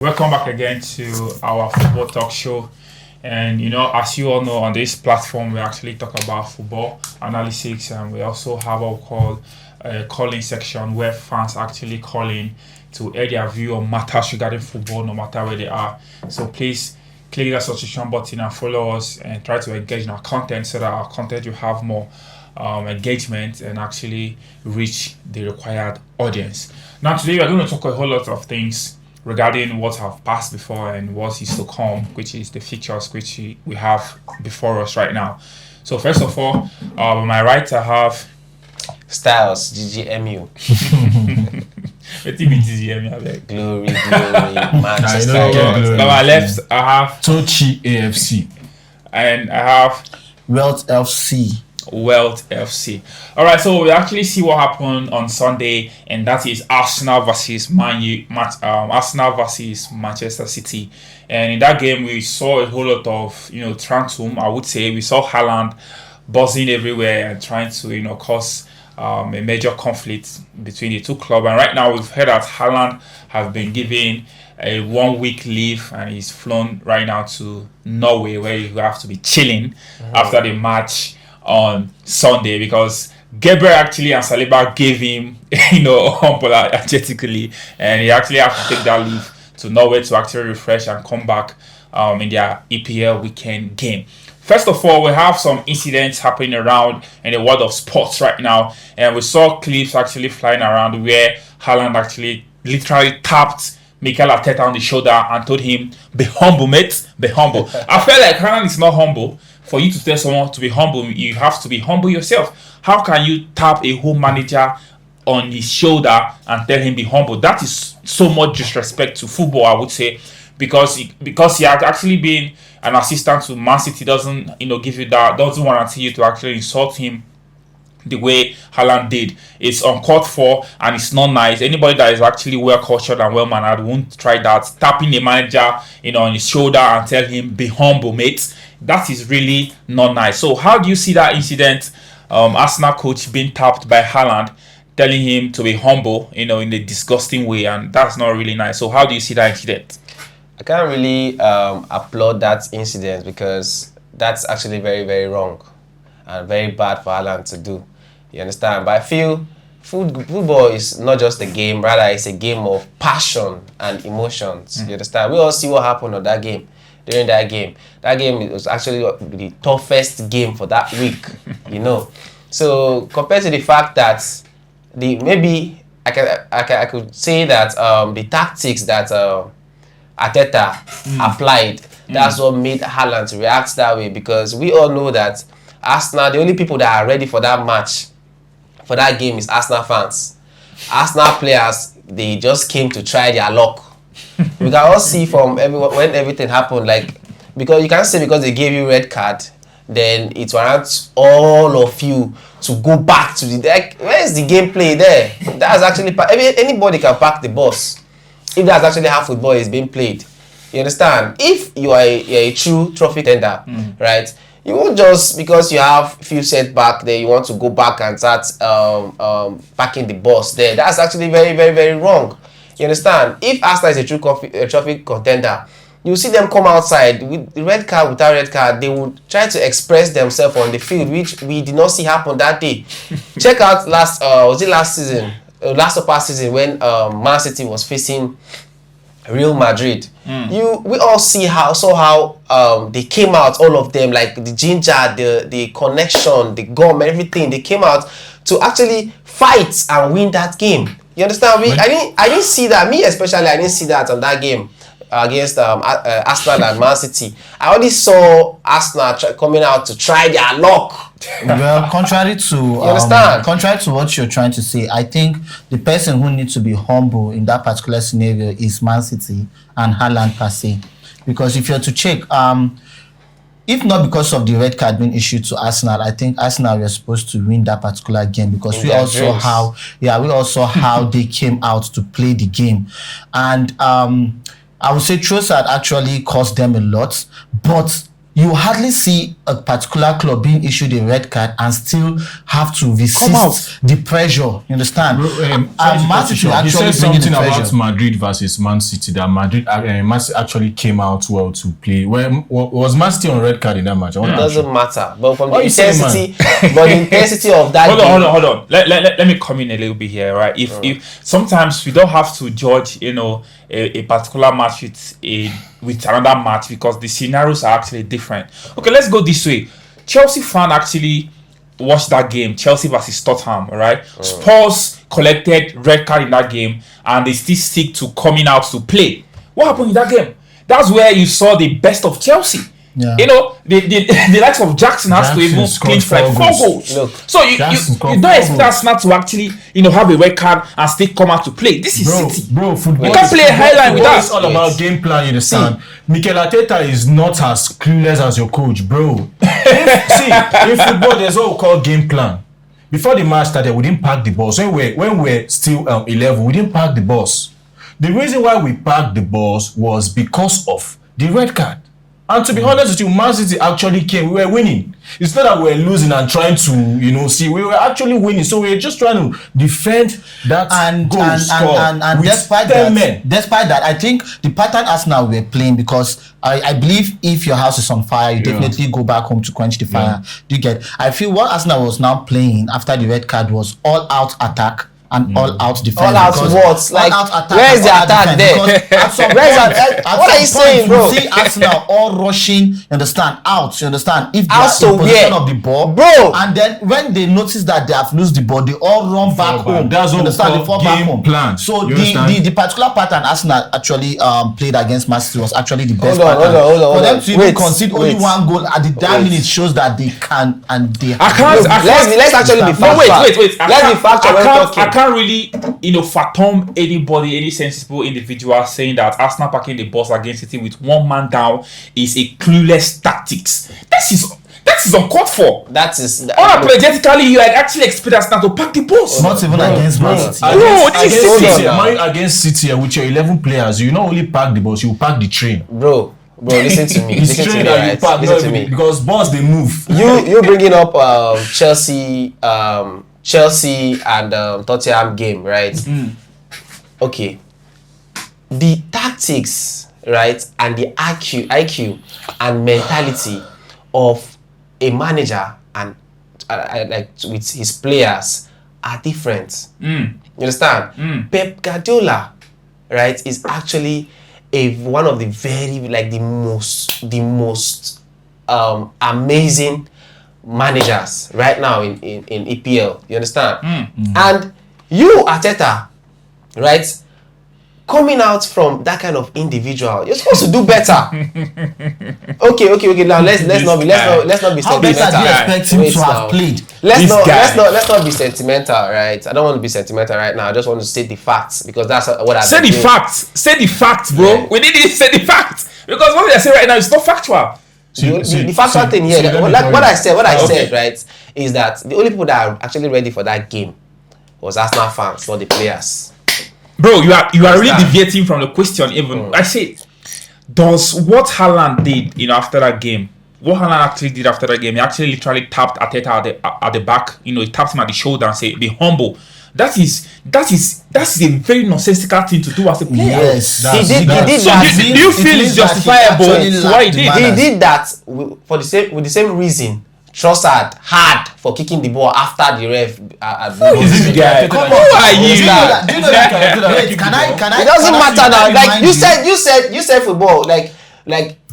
Welcome back again to our football talk show. And as you all know, on this platform, we actually talk about football analytics, and we also have what we call a calling section where fans actually call in to air their view on matters regarding football, no matter where they are. So please click that subscription button and follow us and try to engage in our content so that our content will have more engagement and actually reach the required audience. Now, today we are going to talk a whole lot of things regarding what have passed before and what is to come, which is the features which we have before us right now. So first of all, on my right I have Styles, GGMU. what do you mean GGMU? Like? Glory, Manchester On my left I have Tochi AFC. and I have Wealth FC. Wealth FC. All right, so we actually see what happened on Sunday, and that is Arsenal versus Arsenal versus Manchester City. And in that game, we saw a whole lot of tantrum. I would say we saw Haaland buzzing everywhere and trying to cause a major conflict between the two clubs. And right now, we've heard that Haaland has been given a 1 week leave and he's flown right now to Norway, where he will have to be chilling after the match on Sunday, because Gabriel actually and Saliba gave him, unapologetically, and he actually had to take that leave to Norway to actually refresh and come back in their EPL weekend game. First of all, we have some incidents happening around in the world of sports right now, and we saw clips actually flying around where Haaland actually literally tapped Mikel Arteta on the shoulder and told him, "Be humble, mate, be humble." I felt like Haaland is not humble. For you to tell someone to be humble, you have to be humble yourself. How can you tap a home manager on his shoulder and tell him be humble? That is so much disrespect to football, I would say, because he had actually been an assistant to Man City. Doesn't give you that, doesn't warranty you to actually insult him the way Haaland did. It's uncalled for and it's not nice. Anybody that is actually well cultured and well mannered won't try that. Tapping the manager on his shoulder and tell him be humble, mate. That is really not nice. So how do you see that incident? Arsenal coach being tapped by Haaland, telling him to be humble, in a disgusting way, and that's not really nice. So how do you see that incident? I can't really applaud that incident because that's actually very, very wrong and very bad for Haaland to do. You understand? But I feel football is not just a game, rather it's a game of passion and emotions. You understand? We all see what happened on that game. During that game was actually the toughest game for that week, So compared to the fact that maybe I could say that the tactics that Arteta applied, that's what made Haaland to react that way, because we all know that Arsenal, the only people that are ready for that match, for that game, is Arsenal fans. Arsenal players, they just came to try their luck. We can all see from everyone when everything happened, because you can't say because they gave you red card, then it warrants all of you to go back to the where is the gameplay there? That's actually anybody can park the bus if that's actually how football is being played. You understand? If you are a true trophy tender, right? You won't just because you have a few setback there, you want to go back and start parking the bus there. That's actually very, very, very wrong. You understand? If Arsenal is a true trophy contender, you see them come outside with red card, without red card. They would try to express themselves on the field, which we did not see happen that day. Check out last season, last season when Man City was facing Real Madrid. We all saw how they came out, all of them, like the ginger, the connection, the gum, everything. They came out to actually fight and win that game. You understand? I didn't see that. Me especially, I didn't see that on that game against Arsenal and Man City. I only saw Arsenal coming out to try their luck. Well, contrary to what you're trying to say, I think the person who needs to be humble in that particular scenario is Man City and Haaland per se. Because if you're to check, if not because of the red card being issued to Arsenal, I think Arsenal were supposed to win that particular game, because we all saw how they came out to play the game. And I would say Trossard actually cost them a lot, but you hardly see a particular club being issued a red card and still have to resist the pressure. You understand? Man City he actually said bringing something the pressure. about Madrid versus Man City, that Man City actually came out well to play. Was Man City on red card in that match? It doesn't matter. But from the What you saying, intensity of that hold on. Let me come in a little bit here, right? If sometimes we don't have to judge, a particular match with another match, because the scenarios are actually different. Okay, let's go this way. Chelsea fan actually watched that game, Chelsea versus Tottenham, right? Spurs collected red card in that game, and they still stick to coming out to play. What happened in that game? That's where you saw the best of Chelsea. Yeah. The likes of Jackson has to even clinch like 4 goals. Look, so you don't expect Arsenal to actually have a red card and still come out to play. This is City. Bro, football. You can't play a highline with us. It's all about game plan, you understand? Mikel Arteta is not as clueless as your coach, bro. In football, there's what we call game plan. Before the match started, we didn't pack the balls. When we're still 11, we didn't pack the balls. The reason why we packed the balls was because of the red card. And to be honest with you, Man City actually came. We were winning. It's not that we were losing and trying to, see. We were actually winning. So we were just trying to defend that goal score. And despite that, I think the pattern Arsenal were playing, because I believe if your house is on fire, you definitely go back home to quench the fire. Do you get? I feel what Arsenal was now playing after the red card was all-out attack and all-out defense. All-out what? Like, where's the attack there? What are you saying, bro? You see Arsenal all rushing, you understand, out, you understand, if they Out are to in possession where? of the ball. Bro! And then when they notice that they have lost the ball, they all run back home. That's you what understand, we they fall call back game home. plan. So You understand? the particular pattern Arsenal actually played against Man City was actually the best Hold on, pattern. hold on. For them to even Wait, concede only wait. one goal at the damn minute shows that they can and they Let's actually be factual. Wait. Let's be factual when talking. I can't really, fathom anybody, any sensible individual saying that Arsenal packing the balls against City with one man down is a clueless tactics. That is uncalled for. Unapologetically, you actually expect Arsenal to pack the balls. Not even against Man City. Against City with your 11 players, you not only pack the balls, you pack the train. Bro, listen to me. It's train that you pack, Listen to me. because balls they move. You bringing up Chelsea and Tottenham game, right? Okay. The tactics, right, and the IQ and mentality of a manager and like with his players are different. You understand? Pep Guardiola, right, is actually one of the the most amazing managers right now in EPL. You understand? And you, Arteta, right, coming out from that kind of individual, you're supposed to do better. Okay. Now let's not be How sentimental. better do you expect him Wait to now. have played? Let's not be sentimental, right? I don't want to be sentimental right now. I just want to state the facts, because that's what I Say the facts, bro. Yeah. We need to say the facts, because what I say right now is not factual. The factual thing here, what I said, right, is that the only people that are actually ready for that game was Arsenal fans, not the players. Bro, you are really deviating from the question. Even I say, does what Haaland did, after that game, what Haaland actually did after that game, he actually literally tapped Arteta at the back, he tapped him at the shoulder and said, "Be humble." That is a very nonsensical thing to do as a player. Yes, He did that. Do you feel it's justifiable for what he did? He did that with the same reason Trossard had for kicking the ball after the ref. Who is this guy? Come Who are you? Do you know that? Wait, can I? It doesn't matter now. Like remind you said football. Like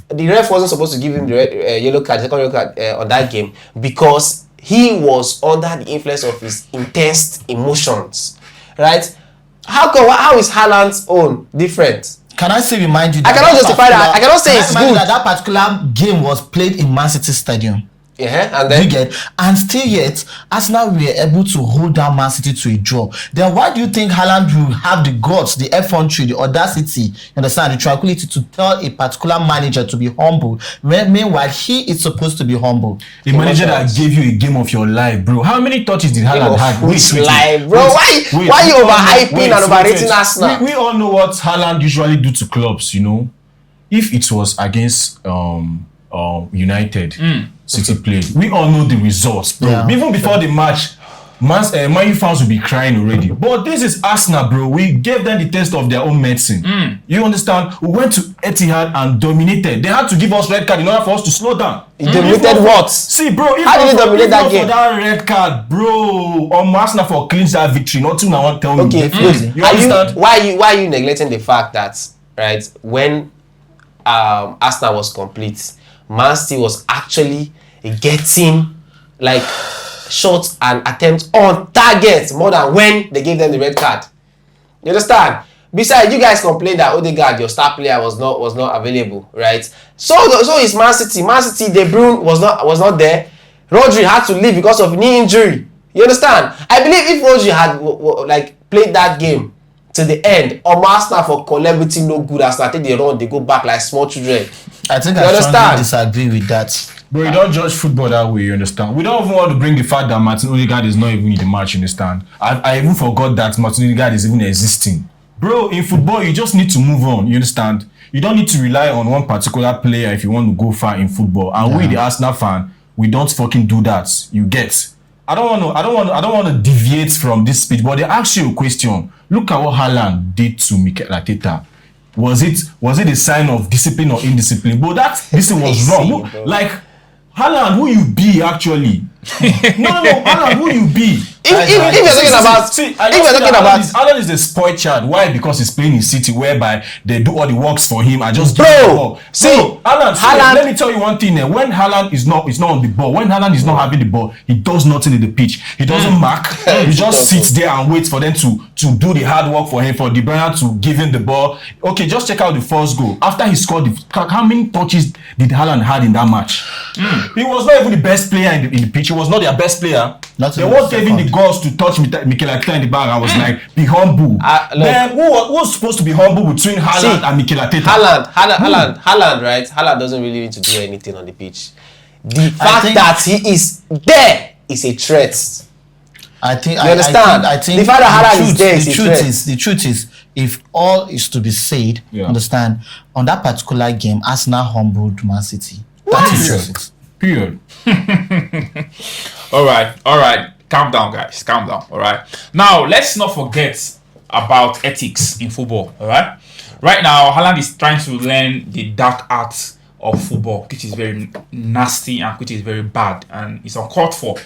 the ref wasn't supposed to give him the yellow card, second yellow card on that game, because he was under the influence of his intense emotions, right? How is Haaland's own different? Can I still remind you? I cannot justify that. I cannot say it's good. That particular game was played in Man City Stadium. Yeah, and then and still yet Arsenal were able to hold down Man City to a draw. Then why do you think Haaland will have the guts, the effrontery, the audacity, you understand, the tranquility to tell a particular manager to be humble, when meanwhile he is supposed to be humble? A manager that gave you a game of your life, bro. How many touches did Haaland have? Bro, why you overhyping and overrating Arsenal? We all know what Haaland usually do to clubs, If it was against United City played. We all know the results, bro. Yeah. Even before the match, Man U fans will be crying already. But this is Arsenal, bro. We gave them the taste of their own medicine. You understand? We went to Etihad and dominated. They had to give us red card in order for us to slow down. Dominated what? See, bro, How did you dominate that game? For that red card, bro, Arsenal for clinch that victory. Nothing I want to tell me. Okay, You understand? why are you neglecting the fact that, right, when Arsenal was complete, Man City was actually getting like shots and attempts on target more than when they gave them the red card. You understand? Besides, you guys complained that Odegaard, your star player, was not available, right? So is Man City. Man City, De Bruyne was not there. Rodri had to leave because of knee injury. You understand? I believe if Rodri had like played that game to the end, or Arsenal for celebrity no good, as I think they run, they go back like small children. I think I strongly disagree with that. Bro, you don't judge football that way, you understand? We don't even want to bring the fact that Martin Odegaard is not even in the match, you understand? I even forgot that Martin Odegaard is even existing. Bro, in football, you just need to move on, you understand? You don't need to rely on one particular player if you want to go far in football. And we, the Arsenal fan, we don't fucking do that. You get? I don't want to deviate from this speech, but they ask you a question. Look at what Haaland did to Mikel Arteta. Was it a sign of discipline or indiscipline? But that discipline was wrong. Like, Haaland, who you be actually? No, Haaland, who you be? If you're talking about, Haaland is a spoiled child. Why? Because he's playing in City, whereby they do all the works for him. I just bro. Haaland. Let me tell you one thing. When Haaland is not on the ball, when Haaland is not having the ball, he does nothing in the pitch. He doesn't mark. He just sits there and waits for them to do the hard work for him, for De Bruyne to give him the ball. Okay, just check out the first goal. After he scored, how many touches did Haaland had in that match? He was not even the best player in the pitch. He was not their best player. They won't give him the goals to touch Mikel Arteta in the back. I was like, be humble. Then who was supposed to be humble between Haaland and Mikel Arteta? Haaland, right? Haaland doesn't really need to do anything on the pitch. The fact that he is there is a threat. I think you understand. I think the fact that Haaland is there is a threat. The truth is, if all is to be said, understand, on that particular game, Arsenal humbled Man City. That is just Period. All right. Calm down, guys. Calm down. All right. Now, let's not forget about ethics in football. All right. Right now, Haaland is trying to learn the dark arts of football, which is very nasty and which is very bad, and it's uncalled for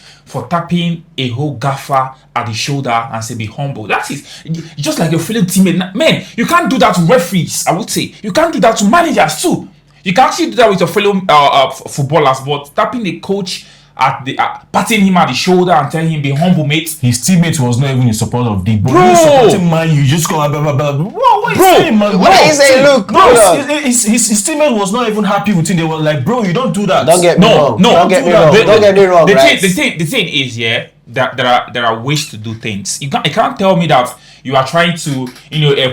tapping a whole gaffer at the shoulder and say be humble. That is just like your fellow teammate. Man, you can't do that to referees. I would say you can't do that to managers too. You can actually do that with your fellow footballers, but tapping the coach at the patting him at the shoulder and telling him be humble, mate. His teammate was not even in support of the ball. You supporting man, you just go blah blah blah. What are you saying, man? What are you saying? Look, his teammate was not even happy with him. They were like, bro, you don't do that. Don't get me wrong. Don't get me wrong. The thing is, that there are ways to do things. You can't tell me that you are trying to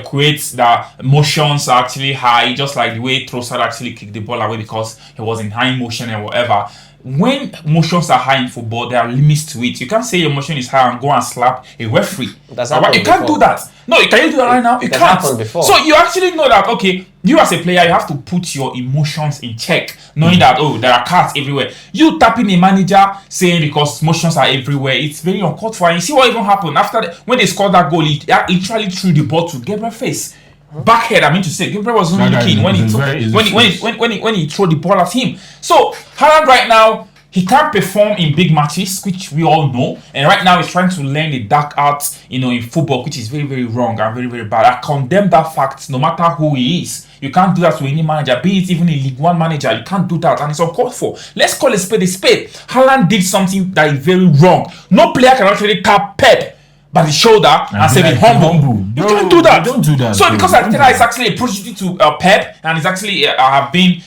create that motions are actually high, just like the way Trossard actually kicked the ball away because he was in high motion and whatever. When motions are high in football, there are limits to it. You can't say your motion is high and go and slap a referee. You can't do that. No, can you do that right now? You can't. So you actually know that, okay, you as a player, you have to put your emotions in check, knowing that, there are cards everywhere. You tapping a manager saying because motions are everywhere, it's very uncalled for. And you see what even happened after when they scored that goal, he literally threw the ball to Gabriel's face. Backhead, I mean to say, Gabriel was only looking when he threw the ball at him. So Haaland right now, he can't perform in big matches, which we all know, and right now he's trying to learn the dark arts, in football, which is very, very wrong and very, very bad. I condemn that fact, no matter who he is. You can't do that to any manager, be it even a League One manager. You can't do that, and it's uncalled for. Let's call a spade a spade. Haaland did something that is very wrong. No player can actually tap Pep by the shoulder and say be humble. You can't do that. Don't do that. So because Arteta is actually a protege to Pep, and is actually have been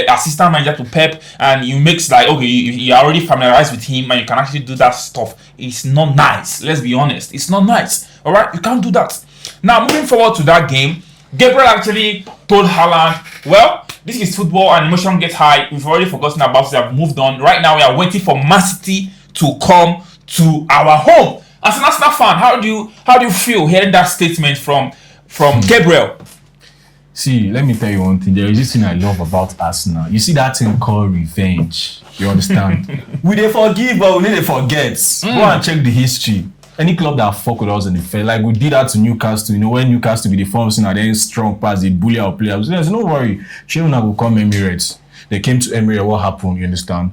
assistant manager to Pep, and you makes like you are already familiarized with him, and you can actually do that stuff. It's not nice. Let's be honest. It's not nice. All right, you can't do that. Now moving forward to that game, Gabriel actually told Haaland, well, this is football and emotion gets high. We've already forgotten about it. I've moved on. Right now we are waiting for Man City to come to our home. As an Arsenal fan, how do you feel hearing that statement from Gabriel? See, let me tell you one thing. There is this thing I love about Arsenal. You see that thing called revenge. You understand? We dey forgive, but we need to forget. Go and check the history. Any club that fuck with us in the first, like we did that to Newcastle. You know, when Newcastle be the form and then strong pass, they bully our players. There's no worry. Sheuna will come Emirates. They came to Emirates. What happened? You understand?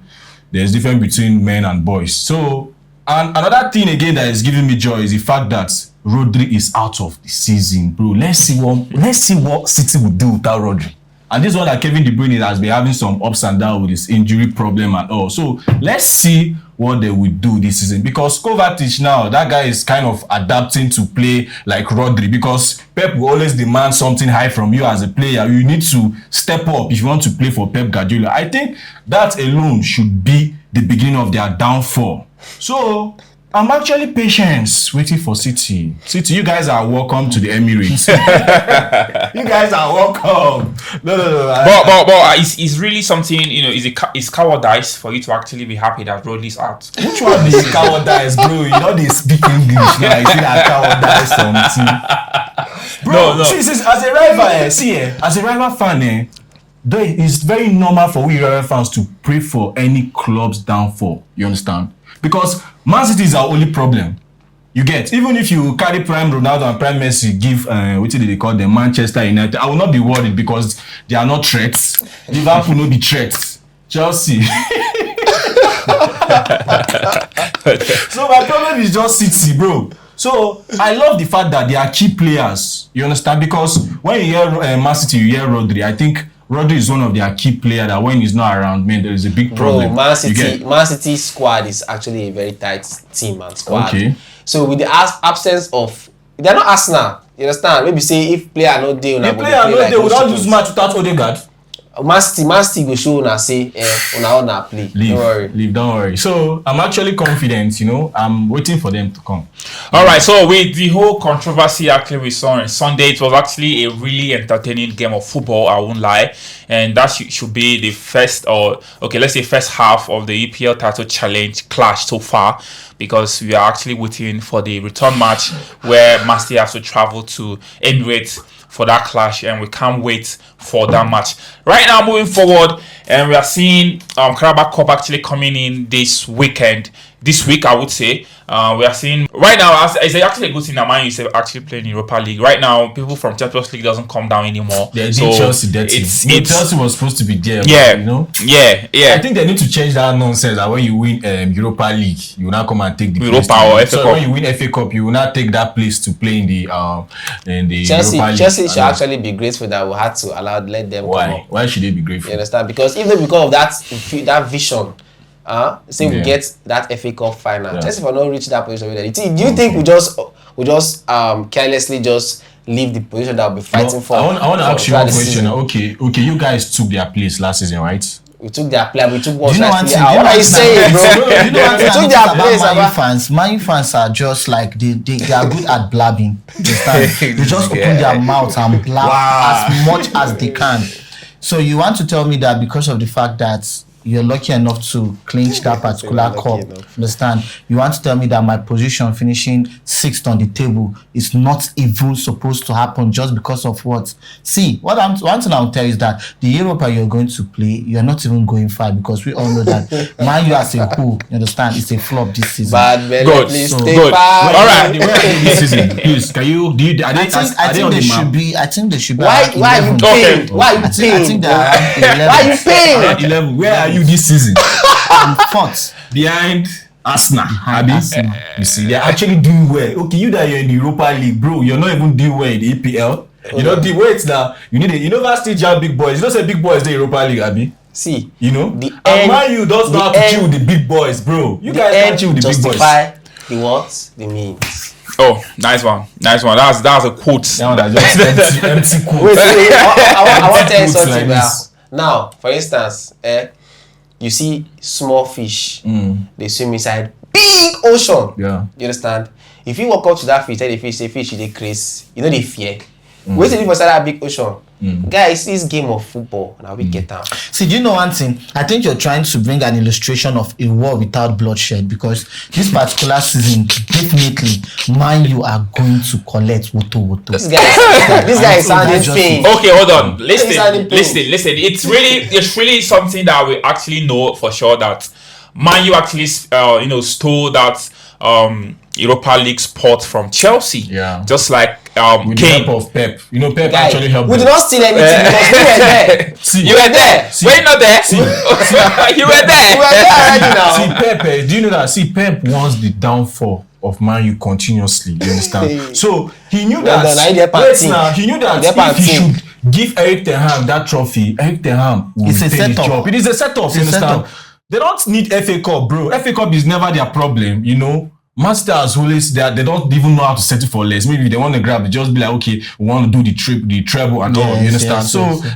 There's difference between men and boys. So, and another thing again that is giving me joy is the fact that Rodri is out of the season, bro. Let's see what City will do without Rodri. And this one that Kevin De Bruyne has been having some ups and downs with his injury problem and all. So let's see what they will do this season. Because Kovacic now, that guy is kind of adapting to play like Rodri. Because Pep will always demand something high from you as a player. You need to step up if you want to play for Pep Guardiola. I think that alone should be the beginning of their downfall. So I'm actually patient waiting for City. City, you guys are welcome to the Emirates. You guys are welcome. No. But it's really something, you know, it's cowardice for you to actually be happy that Rodri's out. Which one is cowardice, bro? You know they speak English now. You see that cowardice something. Bro, No. See, as a rival, as a rival fan, it's very normal for we rival fans to pray for any club's downfall. You understand? Because Man City is our only problem. You get, even if you carry prime Ronaldo and prime Messi, give what do they call them, Manchester United, I will not be worried because they are not threats. Liverpool no be threats. Chelsea. So my problem is just City, bro. So I love the fact that they are key players. You understand? Because when you hear Man City, you hear Rodri. I think Rodri is one of their key players that when he's not around, man, there is a big problem. Bro, Man City squad is actually a very tight team and squad. Okay. So with the absence of, they're not Arsenal. You understand? Maybe say if player no dey, The player no dey, we don't lose match without Odegaard. Man City go show una say, una play. Don't worry. So I'm actually confident, you know. I'm waiting for them to come. All right, so with the whole controversy actually we saw on Sunday, it was actually a really entertaining game of football, I won't lie. And that should be the first first half of the EPL title challenge clash so far, because we are actually waiting for the return match where Man City has to travel to Emirates for that clash, and we can't wait for that match. Right now, moving forward, and we are seeing Carabao Cup actually coming in this weekend. This week, I would say. We are seeing right now, it's actually a good thing that Man U is actually playing Europa League. Right now, people from Champions League doesn't come down anymore. They did Chelsea dirty. Chelsea was supposed to be there. Yeah, but, you know. Yeah. I think they need to change that nonsense that when you win Europa League, you will not come and take the Europa place or FA Cup. when you win FA Cup, you will not take that place to play in the Chelsea. Europa League. Chelsea should actually be grateful that we had to let them come up. Why should they be grateful? You understand? Because even because of that vision, we get that FA Cup final. Chelsea for not reach that position with it. Do you think we just carelessly just leave the position that we'll be fighting for? I want to ask you one question. Okay, you guys took their place last season, right? We took their player. We took one. What are you saying, bro? You know what We took their place. Man U fans are just like they are good at blabbing. They just open their mouth and blab as much as they can. So you want to tell me that because of the fact that you're lucky enough to clinch that particular cup, understand? You want to tell me that my position finishing 6th on the table is not even supposed to happen just because of what? See, one thing I'll tell you is that the Europa you're going to play, you're not even going far, because we all know that Man U as a whole, you understand, it's a flop this season. Bad belly, Good. please So, stay good. far. All right. Where are they this season? Please, can you? I think they should be. I think they should be. Why are you paying? Why are you I paying? think they are around 11. Why are you paying? 11. Where are you this season? Fourth. Behind Arsenal. Arsenal. You see, they're actually doing well. Okay, you that you're in the Europa League, bro, you're not even doing well in the EPL. You know the wait now. You need it. You never still jam big boys. You don't say big boys the Europa League, Abi. See, You know, the and end- Man U does the not have to chill end- with the big boys, bro. You the guys can't end chill with the big boys. justify the what? The means. Oh, nice one. That's a quote. That one are just empty quotes. Wait, I want to tell you Quotes something like now. this. Now, for instance, you see small fish, they swim inside big ocean. Yeah. You understand? If you walk up to that fish, tell the fish, say fish, they craze. You know they fear. Waiting for that big ocean. Guys, this game of football, now we get out. See, do you know one thing? I think you're trying to bring an illustration of a war without bloodshed, because this particular season, definitely, Man, you are going to collect woto. This guy is sounding pain. Okay, hold on. Listen. It's really something that we actually know for sure that Man U actually, stole that Europa League spot from Chelsea. Yeah. Just like With the help of Pep. Pep actually helped We them. did not steal anything because we were there. You were there. Were you not there? You were there. We were there already now. See, Pep, do you know that? See, Pep wants the downfall of Man U continuously. You understand? So he knew that. He knew that if he should give Eric Ten Hag that trophy, Eric Ten Hag will It's a take the setup. job. It is a setup. You understand? They don't need FA Cup, bro. FA Cup is never their problem. Master as always, they don't even know how to settle for less. Maybe they want to grab it, just be like, okay, we want to do the treble and all. You understand?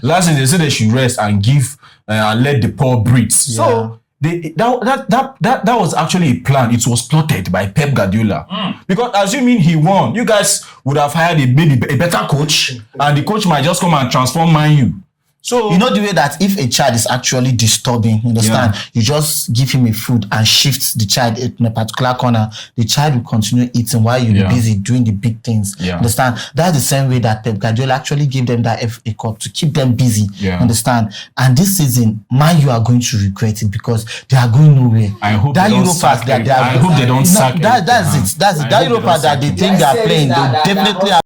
Last thing they said they should rest and give and let the poor breathe. So that was actually a plan. It was plotted by Pep Guardiola. Because assuming he won, you guys would have hired maybe a better coach, and the coach might just come and transform Man U. So you know the way that if a child is actually disturbing, you understand, you just give him a food and shift the child in a particular corner, the child will continue eating while you're busy doing the big things. Understand? That's the same way that Pep Guardiola actually gave them that FA Cup to keep them busy. Understand? And this season, Man, you are going to regret it because they are going nowhere. I hope that they don't Europa sack that I hope they don't sack that's it. That Europa that they think they are playing, they definitely are